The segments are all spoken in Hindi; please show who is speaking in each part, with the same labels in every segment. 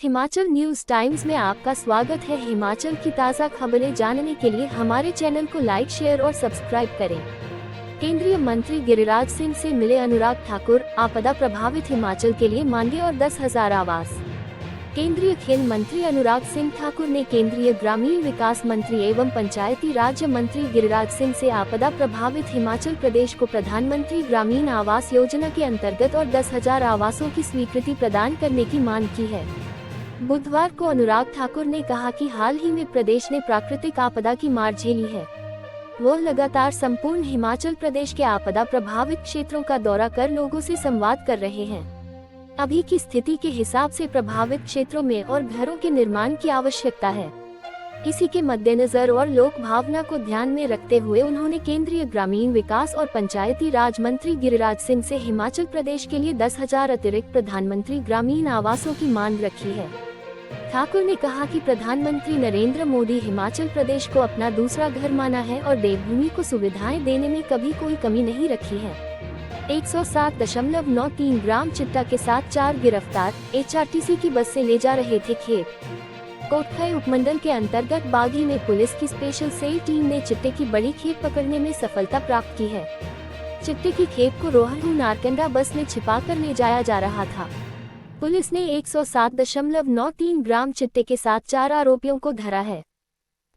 Speaker 1: हिमाचल न्यूज टाइम्स में आपका स्वागत है। हिमाचल की ताज़ा खबरें जानने के लिए हमारे चैनल को लाइक, शेयर और सब्सक्राइब करें। केंद्रीय मंत्री गिरिराज सिंह से मिले अनुराग ठाकुर, आपदा प्रभावित हिमाचल के लिए मांगे और 10,000 आवास। केंद्रीय खेल मंत्री अनुराग सिंह ठाकुर ने केंद्रीय ग्रामीण विकास मंत्री एवं पंचायती राज्य मंत्री गिरिराज सिंह से आपदा प्रभावित हिमाचल प्रदेश को प्रधानमंत्री ग्रामीण आवास योजना के अंतर्गत और 10,000 आवासों की स्वीकृति प्रदान करने की मांग की है। बुधवार को अनुराग ठाकुर ने कहा कि हाल ही में प्रदेश ने प्राकृतिक आपदा की मार झेली है। वो लगातार संपूर्ण हिमाचल प्रदेश के आपदा प्रभावित क्षेत्रों का दौरा कर लोगों से संवाद कर रहे हैं। अभी की स्थिति के हिसाब से प्रभावित क्षेत्रों में और घरों के निर्माण की आवश्यकता है। इसी के मद्देनजर और लोक भावना को ध्यान में रखते हुए उन्होंने केंद्रीय ग्रामीण विकास और पंचायती राज मंत्री गिरिराज सिंह से हिमाचल प्रदेश के लिए 10,000 अतिरिक्त प्रधानमंत्री ग्रामीण आवासों की मांग रखी है। ठाकुर ने कहा कि प्रधानमंत्री नरेंद्र मोदी हिमाचल प्रदेश को अपना दूसरा घर माना है और देवभूमि को सुविधाएं देने में कभी कोई कमी नहीं रखी है। 107.93 ग्राम चिट्टा के साथ 4 गिरफ्तार, HRTC की बस से ले जा रहे थे खेप। कोटखाई उपमंडल के अंतर्गत बागी में पुलिस की स्पेशल सेल टीम ने चिट्टे की बड़ी खेप पकड़ने में सफलता प्राप्त की है। चिट्टे की खेप को रोहडू नारकंडा बस में छिपाकर ले जाया जा रहा था। पुलिस ने 107.93 ग्राम चिट्टे के साथ 4 आरोपियों को धरा है।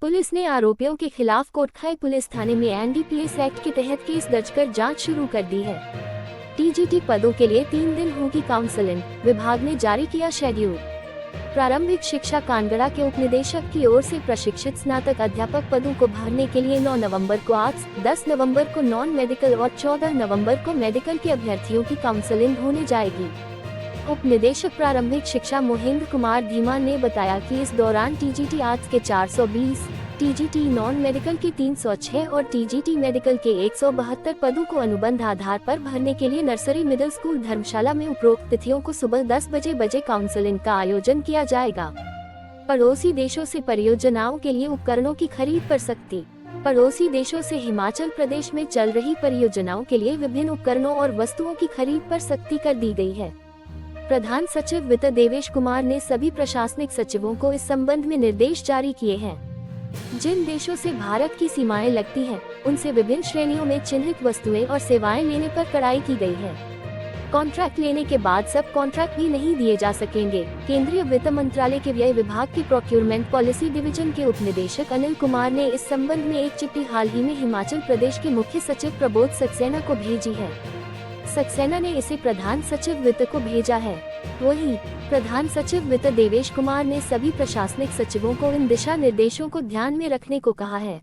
Speaker 1: पुलिस ने आरोपियों के खिलाफ कोटखाई पुलिस थाने में NDPS एक्ट के तहत केस दर्ज कर जांच शुरू कर दी है। TGT पदों के लिए 3 दिन होगी काउंसलिंग, विभाग ने जारी किया शेड्यूल। प्रारंभिक शिक्षा कांगड़ा के उपनिदेशक की ओर से प्रशिक्षित स्नातक अध्यापक पदों को भरने के लिए 9 नवंबर को आर्ट्स, 10 नवंबर को नॉन मेडिकल और 14 नवंबर को मेडिकल के अभ्यर्थियों की काउंसलिंग होने जाएगी। उप निदेशक प्रारंभिक शिक्षा मोहिंद्र कुमार धीमान ने बताया कि इस दौरान TGT आर्ट्स के 420, TGT नॉन मेडिकल के 306 और TGT मेडिकल के 172 पदों को अनुबंध आधार पर भरने के लिए नर्सरी मिडिल स्कूल धर्मशाला में उपरोक्त तिथियों को सुबह 10 बजे काउंसलिंग का आयोजन किया जाएगा। पड़ोसी देशों से परियोजनाओं के लिए उपकरणों की खरीद पर सख्ती। पड़ोसी देशों से हिमाचल प्रदेश में चल रही परियोजनाओं के लिए विभिन्न उपकरणों और वस्तुओं की खरीद पर सख्ती कर दी गई है। प्रधान सचिव वित्त देवेश कुमार ने सभी प्रशासनिक सचिवों को इस संबंध में निर्देश जारी किए हैं। जिन देशों से भारत की सीमाएं लगती हैं, उनसे विभिन्न श्रेणियों में चिन्हित वस्तुएं और सेवाएं लेने पर कड़ाई की गई है। कॉन्ट्रैक्ट लेने के बाद सब कॉन्ट्रैक्ट भी नहीं दिए जा सकेंगे। केंद्रीय वित्त मंत्रालय के व्यय विभाग की प्रोक्योरमेंट पॉलिसी डिवीजन के उपनिदेशक अनिल कुमार ने इस संबंध में एक चिट्ठी हाल ही में हिमाचल प्रदेश के मुख्य सचिव प्रबोध सक्सेना को भेजी है। सक्सेना ने इसे प्रधान सचिव वित्त को भेजा है। वहीं प्रधान सचिव वित्त देवेश कुमार ने सभी प्रशासनिक सचिवों को इन दिशा निर्देशों को ध्यान में रखने को कहा है।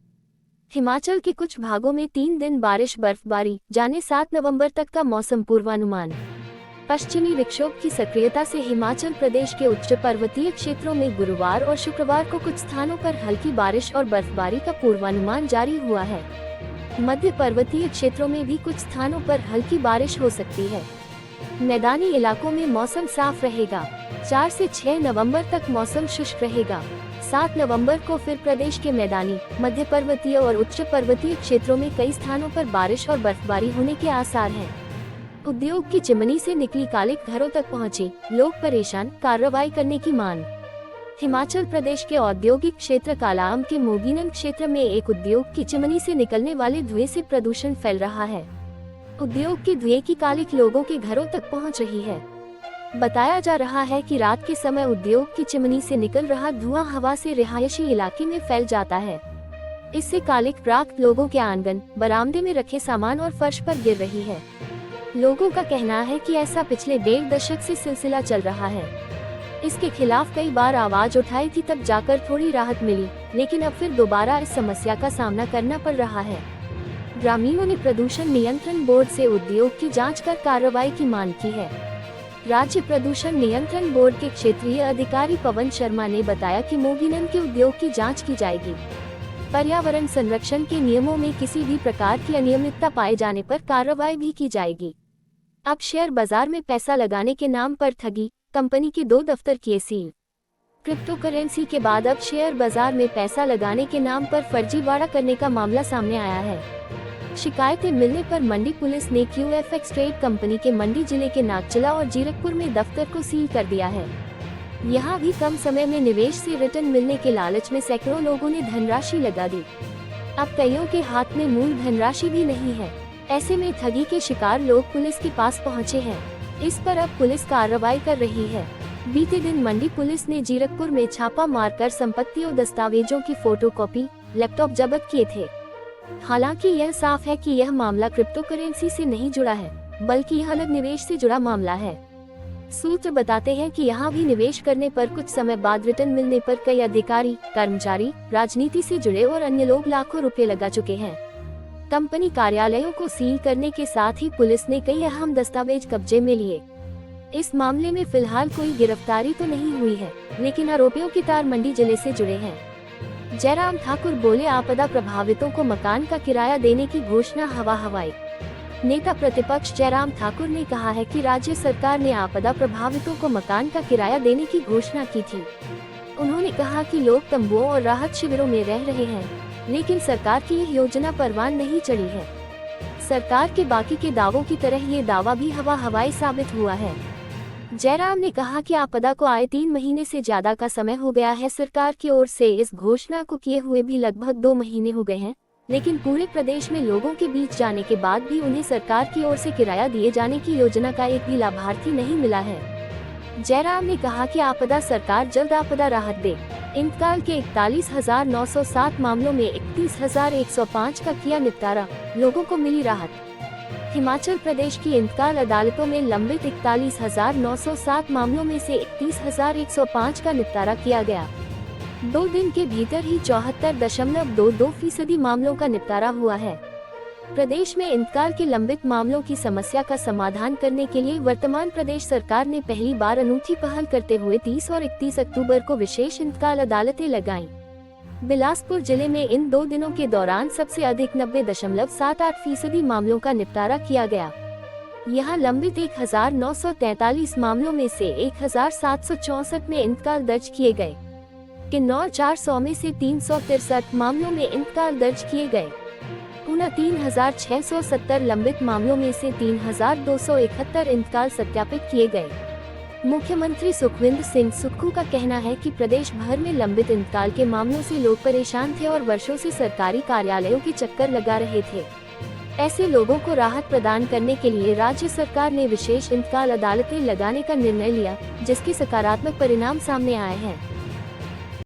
Speaker 1: हिमाचल के कुछ भागों में 3 दिन बारिश बर्फबारी, जाने 7 नवंबर तक का मौसम पूर्वानुमान। पश्चिमी विक्षोभ की सक्रियता से हिमाचल प्रदेश के उच्च पर्वतीय क्षेत्रों में गुरुवार और शुक्रवार को कुछ स्थानों पर हल्की बारिश और बर्फबारी का पूर्वानुमान जारी हुआ है। मध्य पर्वतीय क्षेत्रों में भी कुछ स्थानों पर हल्की बारिश हो सकती है। मैदानी इलाकों में मौसम साफ रहेगा। 4 से 6 नवंबर तक मौसम शुष्क रहेगा। 7 नवंबर को फिर प्रदेश के मैदानी, मध्य पर्वतीय और उच्च पर्वतीय क्षेत्रों में कई स्थानों पर बारिश और बर्फबारी होने के आसार हैं। उद्योग की चिमनी से निकली कालिक घरों तक पहुंची, लोग परेशान, कार्रवाई करने की मांग। हिमाचल प्रदेश के औद्योगिक क्षेत्र कालाअंब के मोगीनंद क्षेत्र में एक उद्योग की चिमनी से निकलने वाले धुएं से प्रदूषण फैल रहा है। उद्योग के धुएं की कालिक लोगों के घरों तक पहुंच रही है। बताया जा रहा है कि रात के समय उद्योग की चिमनी से निकल रहा धुआं हवा से रिहायशी इलाके में फैल जाता है। इससे कालिक प्राप्त लोगों के आंगन, बरामदे में रखे सामान और फर्श पर गिर रही है। लोगों का कहना है कि ऐसा पिछले 1.5 दशक से सिलसिला चल रहा है। इसके खिलाफ कई बार आवाज उठाई थी, तब जाकर थोड़ी राहत मिली, लेकिन अब फिर दोबारा इस समस्या का सामना करना पड़ रहा है। ग्रामीणों ने प्रदूषण नियंत्रण बोर्ड से उद्योग की जांच कर कार्रवाई की मांग की है। राज्य प्रदूषण नियंत्रण बोर्ड के क्षेत्रीय अधिकारी पवन शर्मा ने बताया कि मोगीनंद के उद्योग की जांच की जाएगी। पर्यावरण संरक्षण के नियमों में किसी भी प्रकार की अनियमितता पाए जाने पर कार्रवाई भी की जाएगी। अब शेयर बाजार में पैसा लगाने के नाम पर ठगी, कंपनी के 2 दफ्तर किए सील। क्रिप्टो करेंसी के बाद अब शेयर बाजार में पैसा लगाने के नाम पर फर्जीवाड़ा करने का मामला सामने आया है। शिकायतें मिलने पर मंडी पुलिस ने QFX ट्रेड कंपनी के मंडी जिले के नागचला और जीरकपुर में दफ्तर को सील कर दिया है। यहाँ भी कम समय में निवेश से रिटर्न मिलने के लालच में सैकड़ों लोगों ने धनराशि लगा दी। अब कईयों के हाथ में मूल धनराशि भी नहीं है। ऐसे में ठगी के शिकार लोग पुलिस के पास पहुँचे हैं। इस पर अब पुलिस कार्रवाई कर रही है। बीते दिन मंडी पुलिस ने जीरकपुर में छापा मारकर संपत्ति और दस्तावेजों की फोटोकॉपी, लैपटॉप जब्त किए थे। हालांकि यह साफ है कि यह मामला क्रिप्टो करेंसी से नहीं जुड़ा है, बल्कि यह अलग निवेश से जुड़ा मामला है। सूत्र बताते हैं कि यहाँ भी निवेश करने पर कुछ समय बाद रिटर्न मिलने पर कई अधिकारी, कर्मचारी, राजनीति से जुड़े और अन्य लोग लाखों रुपए लगा चुके हैं। कंपनी कार्यालयों को सील करने के साथ ही पुलिस ने कई अहम दस्तावेज कब्जे में लिए। इस मामले में फिलहाल कोई गिरफ्तारी तो नहीं हुई है, लेकिन आरोपियों के तार मंडी जिले से जुड़े हैं। जयराम ठाकुर बोले, आपदा प्रभावितों को मकान का किराया देने की घोषणा हवा हवाई। नेता प्रतिपक्ष जयराम ठाकुर ने कहा है कि राज्य सरकार ने आपदा प्रभावितों को मकान का किराया देने की घोषणा की थी। उन्होंने कहा कि लोग तंबुओं और राहत शिविरों में रह रहे हैं, लेकिन सरकार की यह योजना परवान नहीं चढ़ी है। सरकार के बाकी के दावों की तरह ये दावा भी हवा हवाई साबित हुआ है। जयराम ने कहा कि आपदा को आए 3 महीने से ज्यादा का समय हो गया है। सरकार की ओर से इस घोषणा को किए हुए भी लगभग 2 महीने हो गए हैं, लेकिन पूरे प्रदेश में लोगों के बीच जाने के बाद भी उन्हें सरकार की ओर से किराया दिए जाने की योजना का एक भी लाभार्थी नहीं मिला है। जयराम ने कहा कि आपदा सरकार जल्द आपदा राहत दे। इंतकाल के 41,907 मामलों में 31,105 का किया निपटारा, लोगों को मिली राहत। हिमाचल प्रदेश की इंतकाल अदालतों में लंबित 41,907 मामलों में से 31,105 का निपटारा किया गया। 2 दिन के भीतर ही 74.22% मामलों का निपटारा हुआ है। प्रदेश में इंतकाल के लंबित मामलों की समस्या का समाधान करने के लिए वर्तमान प्रदेश सरकार ने पहली बार अनूठी पहल करते हुए 30 और 31 अक्टूबर को विशेष इंतकाल अदालतें लगाईं। बिलासपुर जिले में इन 2 दिनों के दौरान सबसे अधिक 90.78% मामलों का निपटारा किया गया। यहाँ लंबित 1,943 मामलों में से 1,764 में इंतकाल दर्ज किए गए। किन्नौर 400 में से 363 मामलों में इंतकाल दर्ज किए गए। ऊना 3,670 लंबित मामलों में से 3,271 इंतकाल सत्यापित किए गए। मुख्यमंत्री सुखविंदर सिंह सुक्खू का कहना है कि प्रदेश भर में लंबित इंतकाल के मामलों से लोग परेशान थे और वर्षों से सरकारी कार्यालयों के चक्कर लगा रहे थे। ऐसे लोगों को राहत प्रदान करने के लिए राज्य सरकार ने विशेष इंतकाल अदालतें लगाने का निर्णय लिया, जिसके सकारात्मक परिणाम सामने आए हैं।